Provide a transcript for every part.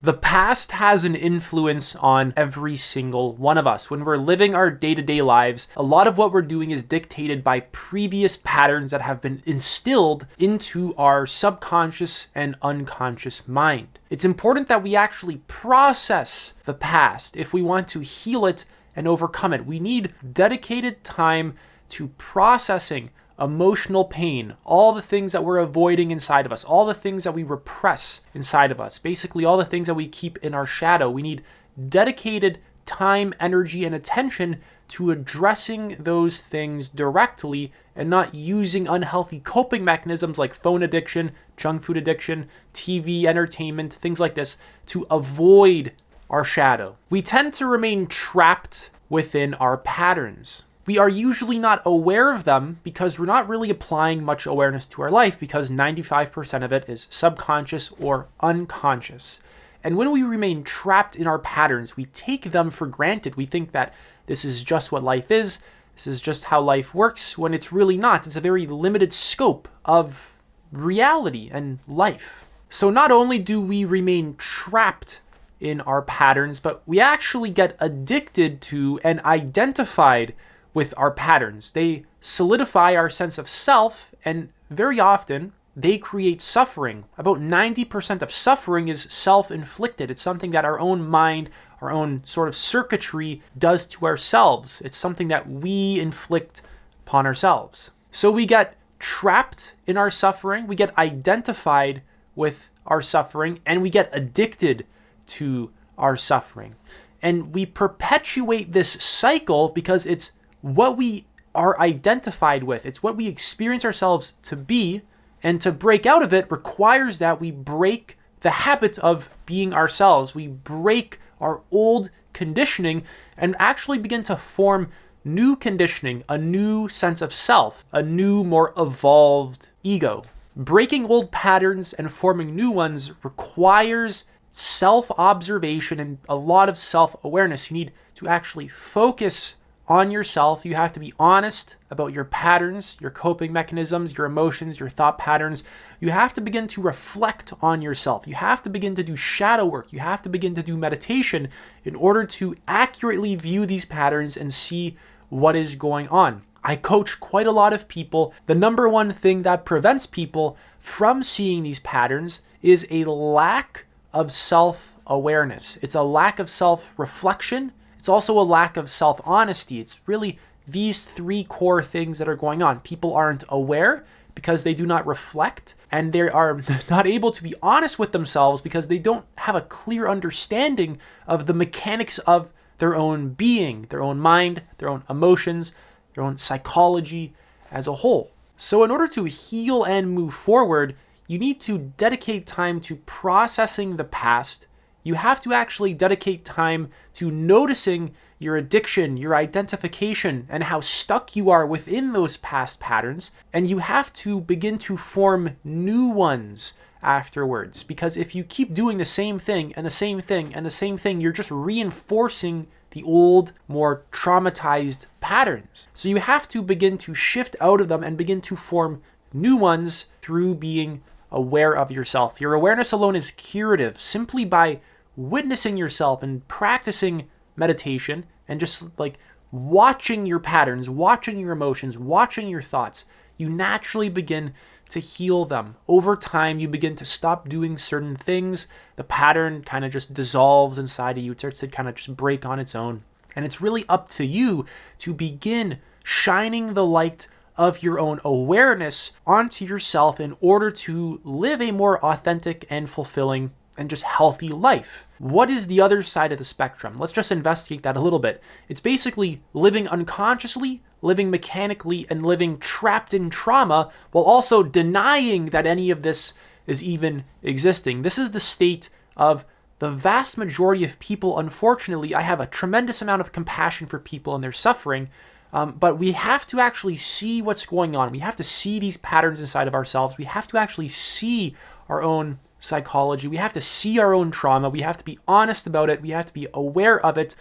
The past has an influence on every single one of us. When we're living our day-to-day lives, a lot of what we're doing is dictated by previous patterns that have been instilled into our subconscious and unconscious mind. It's important that we actually process the past if we want to heal it and overcome it. We need dedicated time to processing emotional pain, all the things that we're avoiding inside of us, all the things that we repress inside of us, basically all the things that we keep in our shadow. We need dedicated time, energy, and attention to addressing those things directly and not using unhealthy coping mechanisms like phone addiction, junk food addiction, TV entertainment, things like this to avoid our shadow. We tend to remain trapped within our patterns. We are usually not aware of them because we're not really applying much awareness to our life because 95% of it is subconscious or unconscious. And when we remain trapped in our patterns, we take them for granted. We think that this is just what life is. This is just how life works, when it's really not. It's a very limited scope of reality and life. So not only do we remain trapped in our patterns, but we actually get addicted to and identified with our patterns. They solidify our sense of self, and very often they create suffering. About 90% of suffering is self-inflicted. It's something that our own mind, our own sort of circuitry does to ourselves. It's something that we inflict upon ourselves. So we get trapped in our suffering, we get identified with our suffering, and we get addicted to our suffering. And we perpetuate this cycle because it's what we are identified with. It's what we experience ourselves to be, and to break out of it requires that we break the habit of being ourselves. We break our old conditioning and actually begin to form new conditioning, a new sense of self, a new, more evolved ego. Breaking old patterns and forming new ones requires self-observation and a lot of self-awareness. You need to actually focus on yourself. You have to be honest about your patterns, your coping mechanisms, your emotions, your thought patterns. You have to begin to reflect on yourself. You have to begin to do shadow work. You have to begin to do meditation in order to accurately view these patterns and see what is going on. I coach quite a lot of people. The number one thing that prevents people from seeing these patterns is a lack of self-awareness. It's a lack of self-reflection. It's also a lack of self-honesty. It's really these three core things that are going on. People aren't aware because they do not reflect, and they are not able to be honest with themselves because they don't have a clear understanding of the mechanics of their own being, their own mind, their own emotions, their own psychology as a whole. So in order to heal and move forward, you need to dedicate time to processing the past. You have to actually dedicate time to noticing your addiction, your identification, and how stuck you are within those past patterns. And you have to begin to form new ones afterwards. Because if you keep doing the same thing and the same thing and the same thing, you're just reinforcing the old, more traumatized patterns. So you have to begin to shift out of them and begin to form new ones through being aware of yourself. Your awareness alone is curative. Simply by witnessing yourself and practicing meditation and just like watching your patterns, watching your emotions, watching your thoughts, you naturally begin to heal them. Over time, you begin to stop doing certain things. The pattern kind of just dissolves inside of you. It starts to kind of just break on its own. And it's really up to you to begin shining the light of your own awareness onto yourself in order to live a more authentic and fulfilling and just healthy life. What is the other side of the spectrum? Let's just investigate that a little bit. It's basically living unconsciously, living mechanically, and living trapped in trauma while also denying that any of this is even existing. This is the state of the vast majority of people. Unfortunately, I have a tremendous amount of compassion for people and their suffering, but we have to actually see what's going on. We have to see these patterns inside of ourselves. We have to actually see our own psychology. We have to see our own trauma. We have to be honest about it. We have to be aware of it.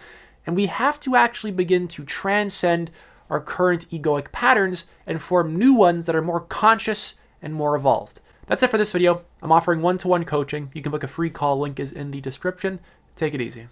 And we have to actually begin to transcend our current egoic patterns and form new ones that are more conscious and more evolved. That's it for this video. I'm offering one-to-one coaching. You can book a free call. Link is in the description. Take it easy.